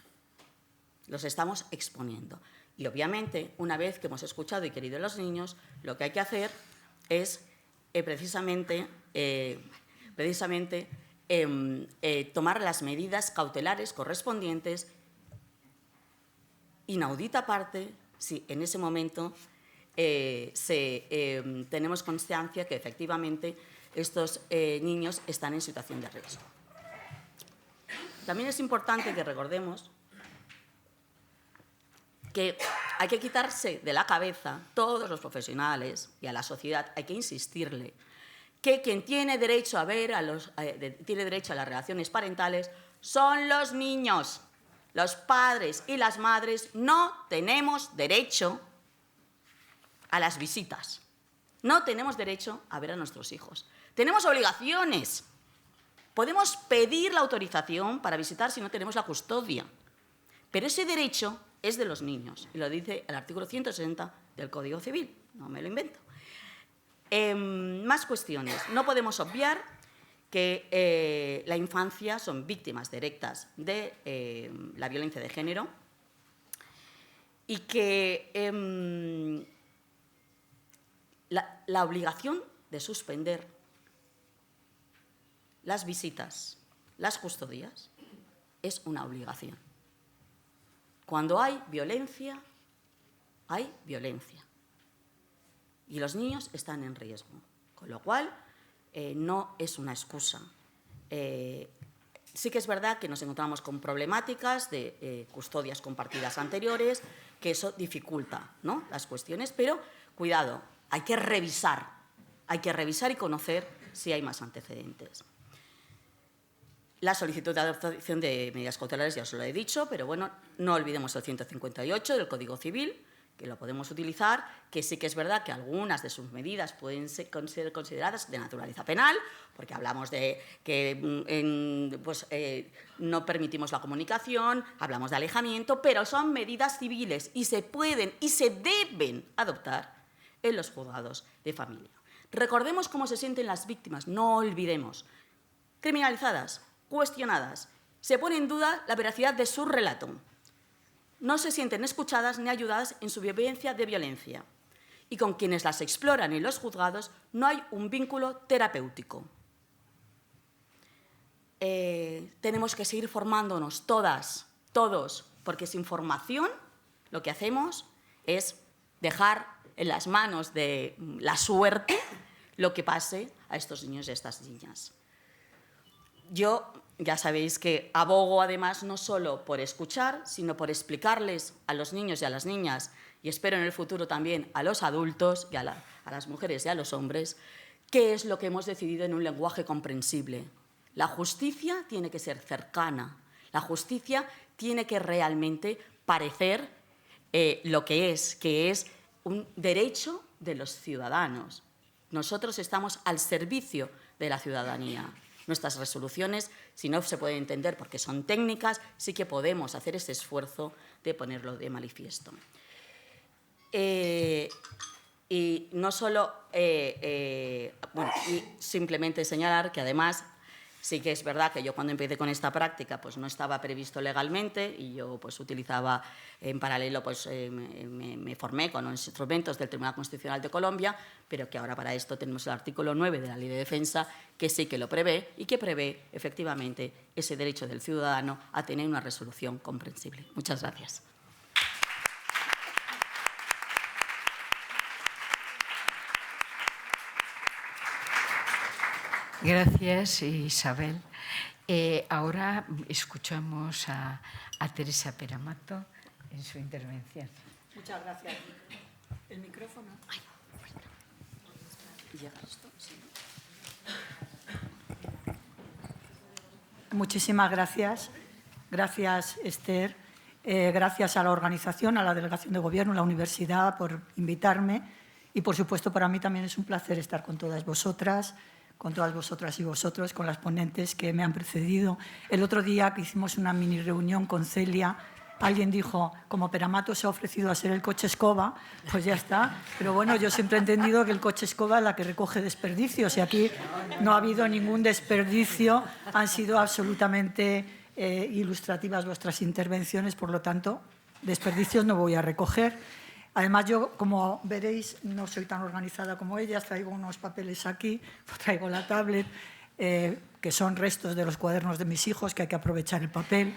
los estamos exponiendo. Y obviamente, una vez que hemos escuchado y querido a los niños, lo que hay que hacer es precisamente tomar las medidas cautelares correspondientes. Inaudita parte, si en ese momento tenemos constancia que efectivamente estos niños están en situación de riesgo. También es importante que recordemos que hay que quitarse de la cabeza, todos los profesionales y a la sociedad, hay que insistirle que quien tiene derecho a ver tiene derecho a las relaciones parentales son los niños. Los padres y las madres no tenemos derecho a las visitas. No tenemos derecho a ver a nuestros hijos. Tenemos obligaciones. Podemos pedir la autorización para visitar si no tenemos la custodia. Pero ese derecho es de los niños. Y lo dice el artículo 160 del Código Civil. No me lo invento. Más cuestiones. No podemos obviar que la infancia son víctimas directas de la violencia de género y que la obligación de suspender las visitas, las custodias, es una obligación. Cuando hay violencia, hay violencia. Y los niños están en riesgo. Con lo cual, no es una excusa. Sí que es verdad que nos encontramos con problemáticas de custodias compartidas anteriores, que eso dificulta, ¿no?, las cuestiones, pero cuidado, hay que revisar y conocer si hay más antecedentes. La solicitud de adopción de medidas cautelares ya os lo he dicho, pero bueno, no olvidemos el 158 del Código Civil, que lo podemos utilizar, que sí que es verdad que algunas de sus medidas pueden ser consideradas de naturaleza penal, porque hablamos de que no permitimos la comunicación, hablamos de alejamiento, pero son medidas civiles y se pueden y se deben adoptar en los juzgados de familia. Recordemos cómo se sienten las víctimas, no olvidemos. Criminalizadas, cuestionadas, se pone en duda la veracidad de su relato. No se sienten escuchadas ni ayudadas en su vivencia de violencia. Y con quienes las exploran en los juzgados no hay un vínculo terapéutico. Tenemos que seguir formándonos todas, todos, porque sin formación lo que hacemos es dejar en las manos de la suerte lo que pase a estos niños y a estas niñas. Yo ya sabéis que abogo además no solo por escuchar, sino por explicarles a los niños y a las niñas, y espero en el futuro también a los adultos y a las mujeres y a los hombres, qué es lo que hemos decidido en un lenguaje comprensible. La justicia tiene que ser cercana, la justicia tiene que realmente parecer lo que es un derecho de los ciudadanos. Nosotros estamos al servicio de la ciudadanía. Nuestras resoluciones, si no se pueden entender porque son técnicas, sí que podemos hacer ese esfuerzo de ponerlo de manifiesto. Y no solo, bueno, y simplemente señalar que además sí que es verdad que yo cuando empecé con esta práctica pues no estaba previsto legalmente y yo pues utilizaba en paralelo, pues me formé con los instrumentos del Tribunal Constitucional de Colombia, pero que ahora para esto tenemos el artículo 9 de la Ley de Defensa que sí que lo prevé y que prevé efectivamente ese derecho del ciudadano a tener una resolución comprensible. Muchas gracias. Gracias, Isabel. Ahora escuchamos a Teresa Peramato en su intervención. Muchas gracias. ¿El micrófono? Ay, ¿llega esto? Sí. Muchísimas gracias. Gracias, Esther. Gracias a la organización, a la delegación de gobierno, a la universidad por invitarme. Y, por supuesto, para mí también es un placer estar con todas vosotras y vosotros, con las ponentes que me han precedido. El otro día que hicimos una mini reunión con Celia, alguien dijo, como Peramato se ha ofrecido a ser el coche escoba, pues ya está. Pero bueno, yo siempre he entendido que el coche escoba es la que recoge desperdicios y aquí no ha habido ningún desperdicio, han sido absolutamente ilustrativas vuestras intervenciones, por lo tanto, desperdicios no voy a recoger. Además, yo, como veréis, no soy tan organizada como ellas, traigo unos papeles aquí, traigo la tablet, que son restos de los cuadernos de mis hijos, que hay que aprovechar el papel,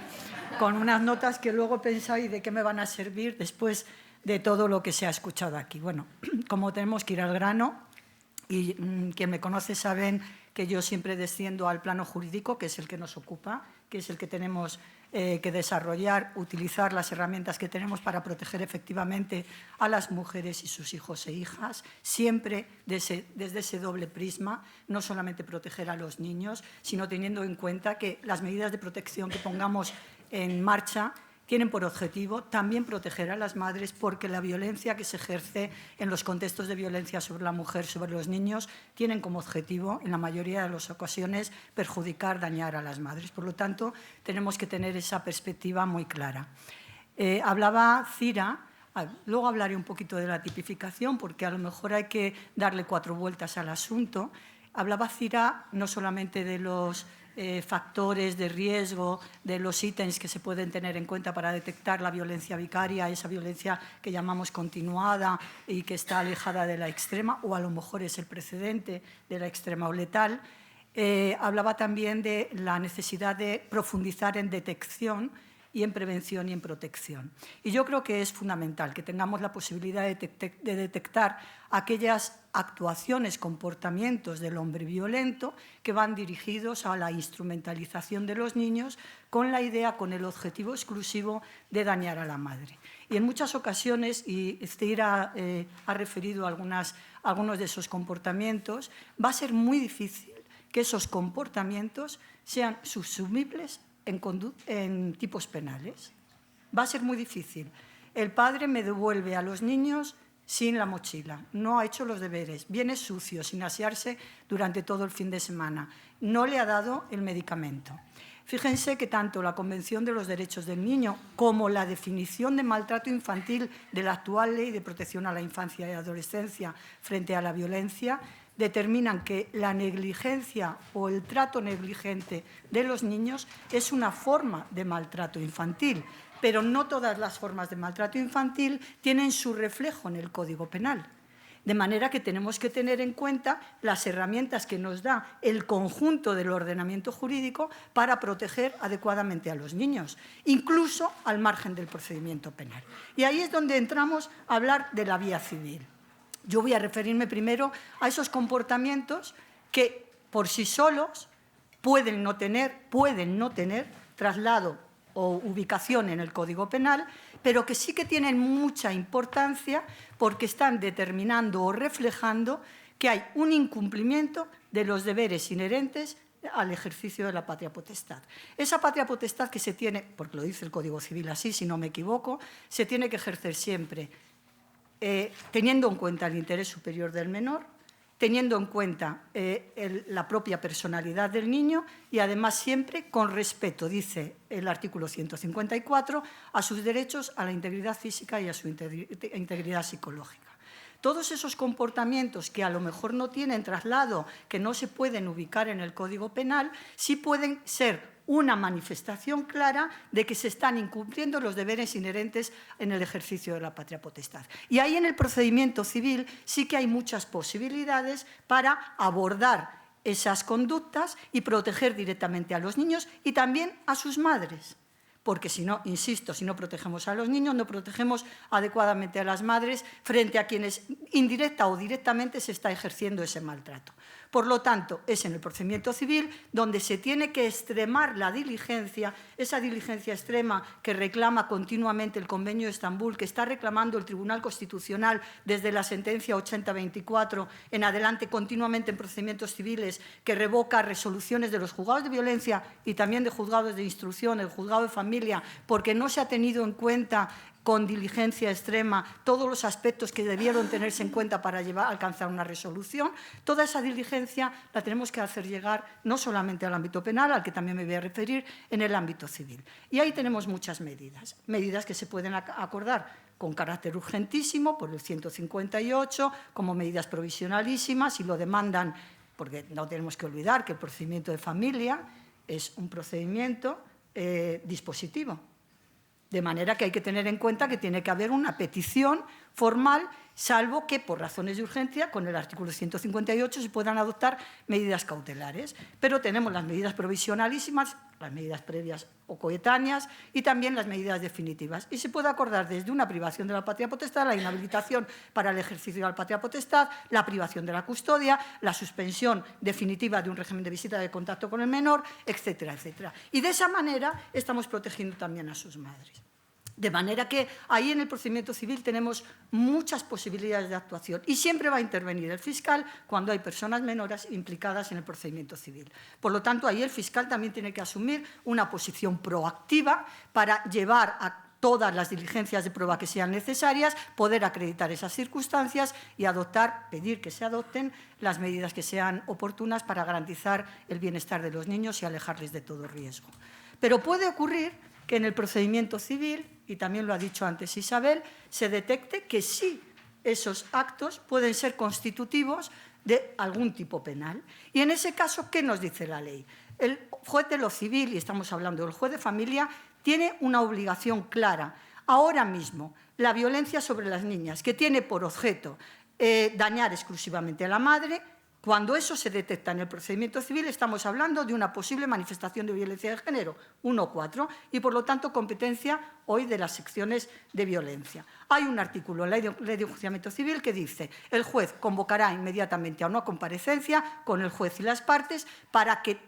con unas notas que luego pensáis de qué me van a servir después de todo lo que se ha escuchado aquí. Bueno, como tenemos que ir al grano, y quien me conoce saben que yo siempre desciendo al plano jurídico, que es el que nos ocupa, que es el que tenemos que desarrollar, utilizar las herramientas que tenemos para proteger efectivamente a las mujeres y sus hijos e hijas, siempre desde ese doble prisma, no solamente proteger a los niños, sino teniendo en cuenta que las medidas de protección que pongamos en marcha tienen por objetivo también proteger a las madres, porque la violencia que se ejerce en los contextos de violencia sobre la mujer, sobre los niños, tienen como objetivo, en la mayoría de las ocasiones, perjudicar, dañar a las madres. Por lo tanto, tenemos que tener esa perspectiva muy clara. Hablaba Cira, luego hablaré un poquito de la tipificación, porque a lo mejor hay que darle 4 vueltas al asunto. Hablaba Cira no solamente de los factores de riesgo, de los ítems que se pueden tener en cuenta para detectar la violencia vicaria, esa violencia que llamamos continuada y que está alejada de la extrema, o a lo mejor es el precedente de la extrema o letal. Hablaba también de la necesidad de profundizar en detección y en prevención y en protección. Y yo creo que es fundamental que tengamos la posibilidad de detectar aquellas actuaciones, comportamientos del hombre violento que van dirigidos a la instrumentalización de los niños con la idea, con el objetivo exclusivo de dañar a la madre. Y en muchas ocasiones, y Esther ha referido algunos de esos comportamientos, va a ser muy difícil que esos comportamientos sean subsumibles en tipos penales. Va a ser muy difícil. El padre me devuelve a los niños sin la mochila, no ha hecho los deberes, viene sucio, sin asearse durante todo el fin de semana, no le ha dado el medicamento. Fíjense que tanto la Convención de los Derechos del Niño como la definición de maltrato infantil de la actual Ley de Protección a la Infancia y Adolescencia frente a la violencia determinan que la negligencia o el trato negligente de los niños es una forma de maltrato infantil, pero no todas las formas de maltrato infantil tienen su reflejo en el Código Penal. De manera que tenemos que tener en cuenta las herramientas que nos da el conjunto del ordenamiento jurídico para proteger adecuadamente a los niños, incluso al margen del procedimiento penal. Y ahí es donde entramos a hablar de la vía civil. Yo voy a referirme primero a esos comportamientos que por sí solos pueden no tener traslado o ubicación en el Código Penal, pero que sí que tienen mucha importancia porque están determinando o reflejando que hay un incumplimiento de los deberes inherentes al ejercicio de la patria potestad. Esa patria potestad que se tiene, porque lo dice el Código Civil así, si no me equivoco, se tiene que ejercer siempre teniendo en cuenta el interés superior del menor, teniendo en cuenta la propia personalidad del niño y además siempre con respeto, dice el artículo 154, a sus derechos a la integridad física y a su integridad psicológica. Todos esos comportamientos que a lo mejor no tienen traslado, que no se pueden ubicar en el Código Penal, sí pueden ser una manifestación clara de que se están incumpliendo los deberes inherentes en el ejercicio de la patria potestad. Y ahí en el procedimiento civil sí que hay muchas posibilidades para abordar esas conductas y proteger directamente a los niños y también a sus madres. Porque si no, insisto, si no protegemos a los niños, no protegemos adecuadamente a las madres frente a quienes indirecta o directamente se está ejerciendo ese maltrato. Por lo tanto, es en el procedimiento civil donde se tiene que extremar la diligencia, esa diligencia extrema que reclama continuamente el Convenio de Estambul, que está reclamando el Tribunal Constitucional desde la sentencia 8024 en adelante continuamente en procedimientos civiles, que revoca resoluciones de los juzgados de violencia y también de juzgados de instrucción, el juzgado de familia, porque no se ha tenido en cuenta con diligencia extrema todos los aspectos que debieron tenerse en cuenta para alcanzar una resolución. Toda esa diligencia la tenemos que hacer llegar no solamente al ámbito penal, al que también me voy a referir, en el ámbito civil. Y ahí tenemos muchas medidas que se pueden acordar con carácter urgentísimo por el 158, como medidas provisionalísimas, si lo demandan, porque no tenemos que olvidar que el procedimiento de familia es un procedimiento dispositivo. De manera que hay que tener en cuenta que tiene que haber una petición formal, salvo que por razones de urgencia, con el artículo 158, se puedan adoptar medidas cautelares. Pero tenemos las medidas provisionalísimas, las medidas previas o coetáneas y también las medidas definitivas. Y se puede acordar desde una privación de la patria potestad, la inhabilitación para el ejercicio de la patria potestad, la privación de la custodia, la suspensión definitiva de un régimen de visita de contacto con el menor, etcétera, etcétera. Y de esa manera estamos protegiendo también a sus madres. De manera que ahí en el procedimiento civil tenemos muchas posibilidades de actuación y siempre va a intervenir el fiscal cuando hay personas menores implicadas en el procedimiento civil. Por lo tanto, ahí el fiscal también tiene que asumir una posición proactiva para llevar a todas las diligencias de prueba que sean necesarias, poder acreditar esas circunstancias y pedir que se adopten las medidas que sean oportunas para garantizar el bienestar de los niños y alejarles de todo riesgo. Pero puede ocurrir que en el procedimiento civil, y también lo ha dicho antes Isabel, se detecte que sí, esos actos pueden ser constitutivos de algún tipo penal. Y en ese caso, ¿qué nos dice la ley? El juez de lo civil, y estamos hablando del juez de familia, tiene una obligación clara. Ahora mismo, la violencia sobre las niñas, que tiene por objeto dañar exclusivamente a la madre, Cuando eso se detecta en el procedimiento civil, estamos hablando de una posible manifestación de violencia de género, 1.4, y por lo tanto competencia hoy de las secciones de violencia. Hay un artículo en la Ley de Enjuiciamiento Civil que dice: el juez convocará inmediatamente a una comparecencia con el juez y las partes para que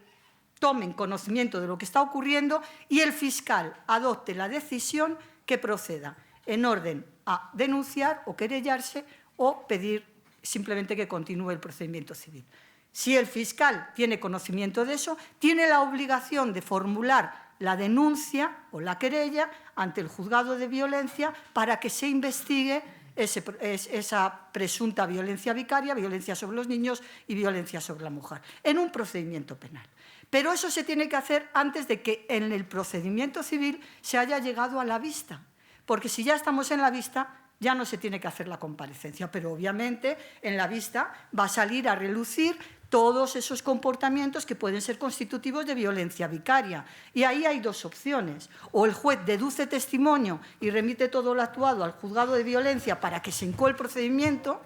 tomen conocimiento de lo que está ocurriendo y el fiscal adopte la decisión que proceda en orden a denunciar o querellarse o pedir simplemente que continúe el procedimiento civil. Si el fiscal tiene conocimiento de eso, tiene la obligación de formular la denuncia o la querella ante el juzgado de violencia para que se investigue esa presunta violencia vicaria, violencia sobre los niños y violencia sobre la mujer, en un procedimiento penal. Pero eso se tiene que hacer antes de que en el procedimiento civil se haya llegado a la vista, porque si ya estamos en la vista, ya no se tiene que hacer la comparecencia, pero obviamente en la vista va a salir a relucir todos esos comportamientos que pueden ser constitutivos de violencia vicaria. Y ahí hay dos opciones: o el juez deduce testimonio y remite todo lo actuado al juzgado de violencia para que se incoe el procedimiento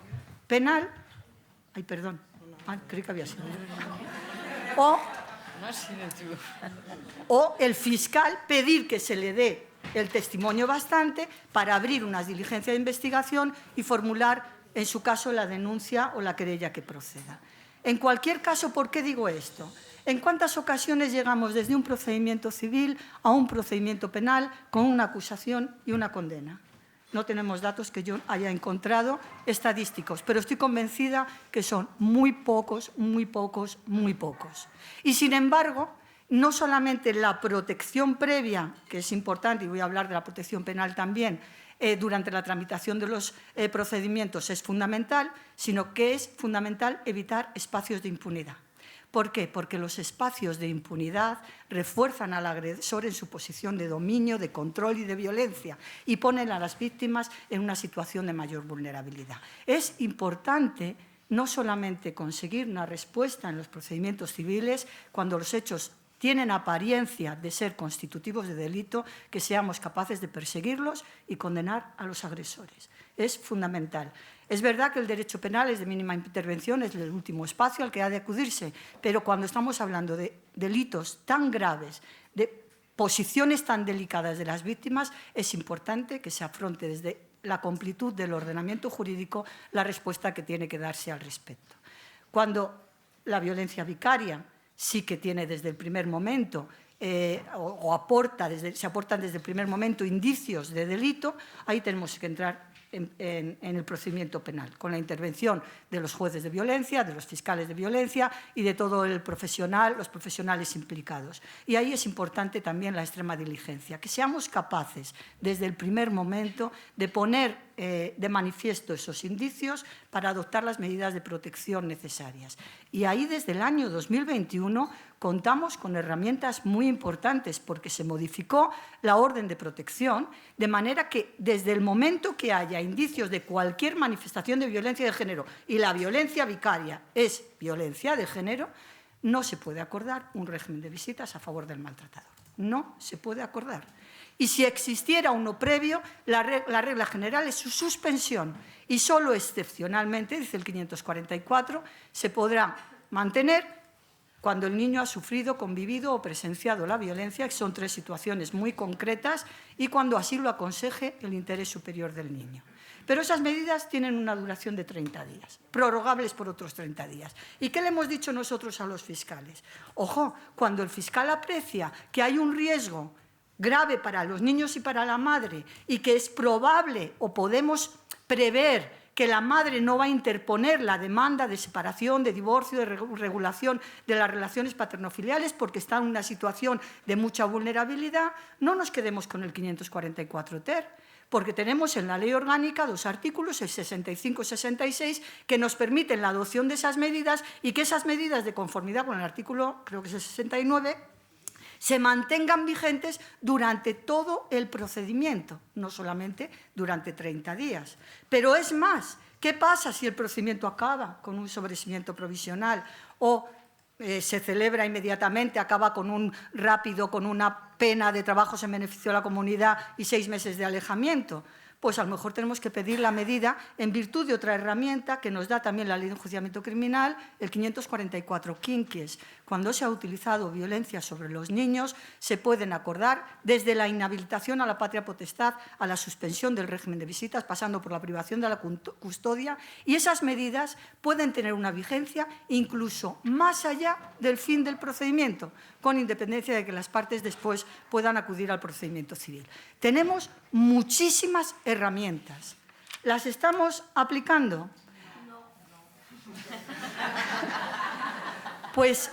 penal. Ay, perdón, creí que había sido. O el fiscal pedir que se le dé el testimonio bastante para abrir unas diligencias de investigación y formular, en su caso, la denuncia o la querella que proceda. En cualquier caso, ¿por qué digo esto? ¿En cuántas ocasiones llegamos desde un procedimiento civil a un procedimiento penal con una acusación y una condena? No tenemos datos que yo haya encontrado estadísticos, pero estoy convencida que son muy pocos, muy pocos, muy pocos. Y, sin embargo, no solamente la protección previa, que es importante, y voy a hablar de la protección penal también, durante la tramitación de los procedimientos es fundamental, sino que es fundamental evitar espacios de impunidad. ¿Por qué? Porque los espacios de impunidad refuerzan al agresor en su posición de dominio, de control y de violencia y ponen a las víctimas en una situación de mayor vulnerabilidad. Es importante no solamente conseguir una respuesta en los procedimientos civiles cuando los hechos tienen apariencia de ser constitutivos de delito, que seamos capaces de perseguirlos y condenar a los agresores. Es fundamental. Es verdad que el derecho penal es de mínima intervención, es el último espacio al que ha de acudirse, pero cuando estamos hablando de delitos tan graves, de posiciones tan delicadas de las víctimas, es importante que se afronte desde la completud del ordenamiento jurídico la respuesta que tiene que darse al respecto. Cuando la violencia vicaria sí que tiene desde el primer momento se aportan desde el primer momento indicios de delito, ahí tenemos que entrar en el procedimiento penal, con la intervención de los jueces de violencia, de los fiscales de violencia y de todo el profesional, los profesionales implicados. Y ahí es importante también la extrema diligencia, que seamos capaces desde el primer momento de poner de manifiesto esos indicios para adoptar las medidas de protección necesarias. Y ahí desde el año 2021 contamos con herramientas muy importantes porque se modificó la orden de protección de manera que desde el momento que haya indicios de cualquier manifestación de violencia de género y la violencia vicaria es violencia de género, no se puede acordar un régimen de visitas a favor del maltratador. No se puede acordar. Y si existiera uno previo, la regla general es su suspensión y solo excepcionalmente, dice el 544, se podrá mantener cuando el niño ha sufrido, convivido o presenciado la violencia, que son 3 situaciones muy concretas, y cuando así lo aconseje el interés superior del niño. Pero esas medidas tienen una duración de 30 días, prorrogables por otros 30 días. ¿Y qué le hemos dicho nosotros a los fiscales? Ojo, cuando el fiscal aprecia que hay un riesgo grave para los niños y para la madre y que es probable o podemos prever que la madre no va a interponer la demanda de separación, de divorcio, de regulación de las relaciones paternofiliales porque está en una situación de mucha vulnerabilidad, no nos quedemos con el 544 ter, porque tenemos en la ley orgánica 2 artículos, el 65 y 66, que nos permiten la adopción de esas medidas y que esas medidas de conformidad con el artículo, creo que es el 69, se mantengan vigentes durante todo el procedimiento, no solamente durante 30 días. Pero es más, ¿qué pasa si el procedimiento acaba con un sobreseimiento provisional o se celebra inmediatamente, acaba con un rápido, con una pena de trabajos en beneficio de la comunidad y 6 meses de alejamiento? pues a lo mejor tenemos que pedir la medida en virtud de otra herramienta que nos da también la Ley de Enjuiciamiento Criminal, el 544 quinquies. Cuando se ha utilizado violencia sobre los niños, se pueden acordar desde la inhabilitación a la patria potestad, a la suspensión del régimen de visitas, pasando por la privación de la custodia, y esas medidas pueden tener una vigencia incluso más allá del fin del procedimiento, con independencia de que las partes después puedan acudir al procedimiento civil. Tenemos muchísimas herramientas. ¿Las estamos aplicando? No. Pues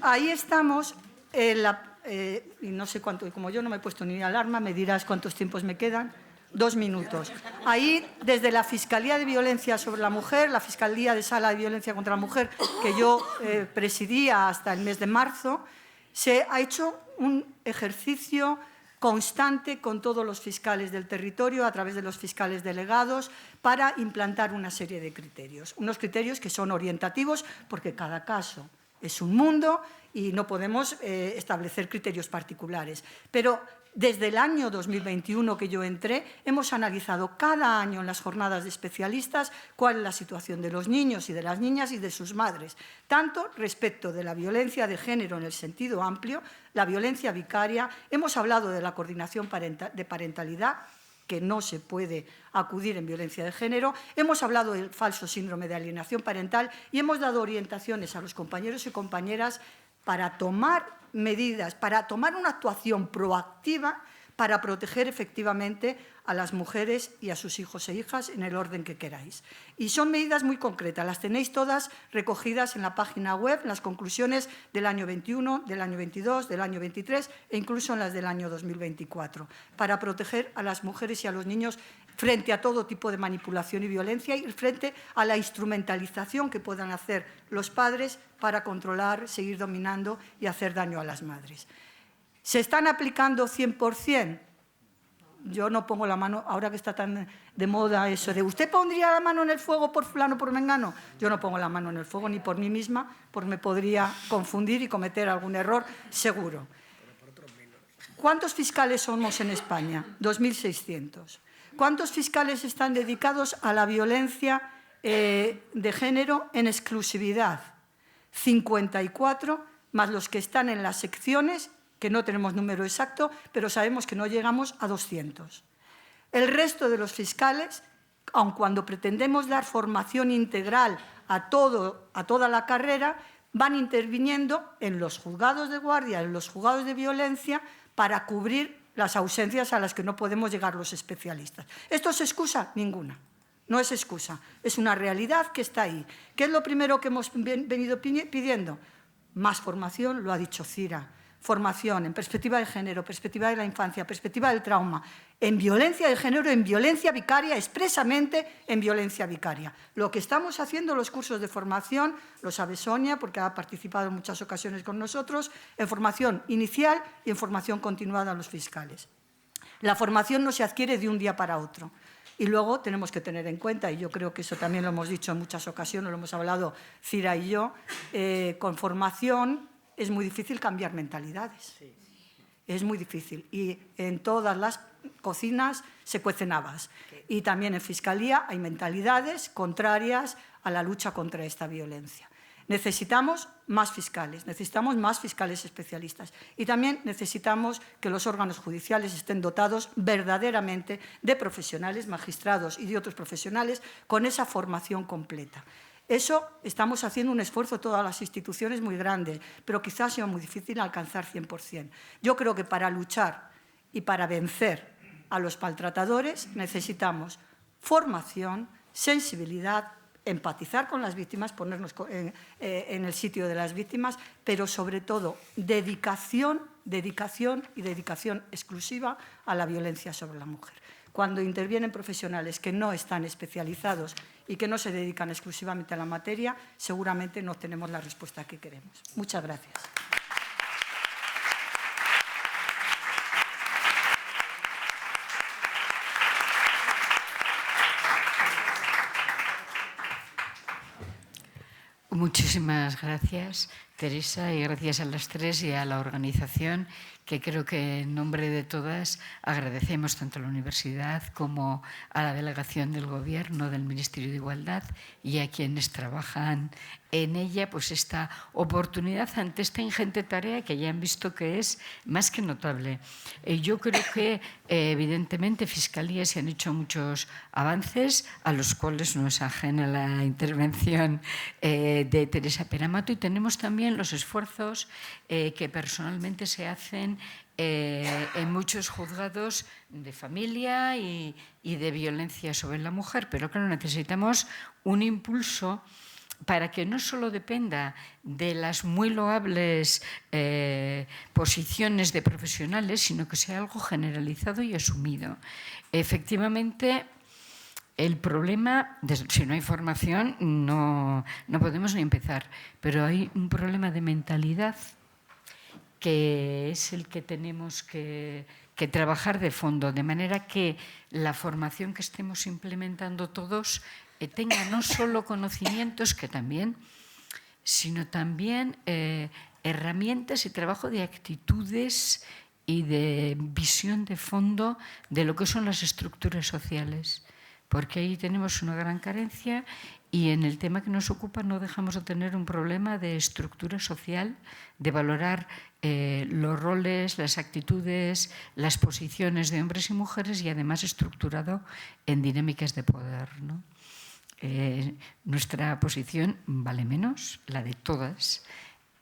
ahí estamos. Y no sé cuánto, como yo no me he puesto ni alarma, me dirás cuántos tiempos me quedan. 2 minutos. Ahí, desde la Fiscalía de Violencia sobre la Mujer, la Fiscalía de Sala de Violencia contra la Mujer, que yo presidía hasta el mes de marzo, se ha hecho un ejercicio constante con todos los fiscales del territorio, a través de los fiscales delegados, para implantar una serie de criterios. Unos criterios que son orientativos, porque cada caso es un mundo y no podemos establecer criterios particulares. Pero desde el año 2021 que yo entré, hemos analizado cada año en las jornadas de especialistas cuál es la situación de los niños y de las niñas y de sus madres, tanto respecto de la violencia de género en el sentido amplio, la violencia vicaria, hemos hablado de la coordinación de parentalidad, que no se puede acudir en violencia de género, hemos hablado del falso síndrome de alienación parental y hemos dado orientaciones a los compañeros y compañeras para tomar medidas, para tomar una actuación proactiva para proteger efectivamente a las mujeres y a sus hijos e hijas en el orden que queráis. Y son medidas muy concretas, las tenéis todas recogidas en la página web, en las conclusiones del año 21, del año 22, del año 23 e incluso en las del año 2024, para proteger a las mujeres y a los niños frente a todo tipo de manipulación y violencia y frente a la instrumentalización que puedan hacer los padres para controlar, seguir dominando y hacer daño a las madres. ¿Se están aplicando 100%? Yo no pongo la mano, ahora que está tan de moda eso de ¿usted pondría la mano en el fuego por fulano, por mengano? Yo no pongo la mano en el fuego ni por mí misma, porque me podría confundir y cometer algún error, seguro. ¿Cuántos fiscales somos en España? 2.600. ¿Cuántos fiscales están dedicados a la violencia de género en exclusividad? 54, más los que están en las secciones, que no tenemos número exacto, pero sabemos que no llegamos a 200. El resto de los fiscales, aun cuando pretendemos dar formación integral a toda la carrera, van interviniendo en los juzgados de guardia, en los juzgados de violencia, para cubrir las ausencias a las que no podemos llegar los especialistas. ¿Esto es excusa? Ninguna. No es excusa, es una realidad que está ahí. ¿Qué es lo primero que hemos venido pidiendo? Más formación, lo ha dicho Cira. Formación en perspectiva de género, perspectiva de la infancia, perspectiva del trauma, en violencia de género, en violencia vicaria, expresamente en violencia vicaria. Lo que estamos haciendo los cursos de formación, lo sabe Sonia, porque ha participado en muchas ocasiones con nosotros, en formación inicial y en formación continuada a los fiscales. La formación no se adquiere de un día para otro. Y luego tenemos que tener en cuenta, y yo creo que eso también lo hemos dicho en muchas ocasiones, lo hemos hablado Cira y yo, con formación es muy difícil cambiar mentalidades. Sí. Es muy difícil. Y en todas las cocinas se cuecen habas. Y también en Fiscalía hay mentalidades contrarias a la lucha contra esta violencia. Necesitamos más fiscales especialistas. Y también necesitamos que los órganos judiciales estén dotados verdaderamente de profesionales, magistrados y de otros profesionales con esa formación completa. Eso estamos haciendo un esfuerzo todas las instituciones muy grande, pero quizás sea muy difícil alcanzar 100%. Yo creo que para luchar y para vencer a los maltratadores necesitamos formación, sensibilidad, empatizar con las víctimas, ponernos en el sitio de las víctimas, pero sobre todo dedicación exclusiva a la violencia sobre la mujer. Cuando intervienen profesionales que no están especializados y que no se dedican exclusivamente a la materia, seguramente no tenemos la respuesta que queremos. Muchas gracias. Muchísimas gracias. Teresa, y gracias a las tres y a la organización, que creo que en nombre de todas agradecemos tanto a la universidad como a la delegación del Gobierno, del Ministerio de Igualdad y a quienes trabajan en ella, pues esta oportunidad ante esta ingente tarea que ya han visto que es más que notable. Yo creo que evidentemente Fiscalía se han hecho muchos avances, a los cuales no es ajena la intervención de Teresa Peramato, y tenemos también los esfuerzos que personalmente se hacen en muchos juzgados de familia y de violencia sobre la mujer. Pero claro, necesitamos un impulso para que no solo dependa de las muy loables posiciones de profesionales, sino que sea algo generalizado y asumido. Efectivamente, el problema, si no hay formación, no podemos ni empezar, pero hay un problema de mentalidad que es el que tenemos que trabajar de fondo, de manera que la formación que estemos implementando todos tenga no solo conocimientos, que también, sino también herramientas y trabajo de actitudes y de visión de fondo de lo que son las estructuras sociales, porque ahí tenemos una gran carencia. Y en el tema que nos ocupa no dejamos de tener un problema de estructura social, de valorar los roles, las actitudes, las posiciones de hombres y mujeres, y además estructurado en dinámicas de poder, ¿no? Nuestra posición vale menos, la de todas,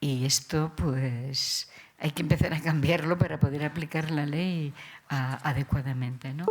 y esto pues hay que empezar a cambiarlo para poder aplicar la ley adecuadamente, ¿no?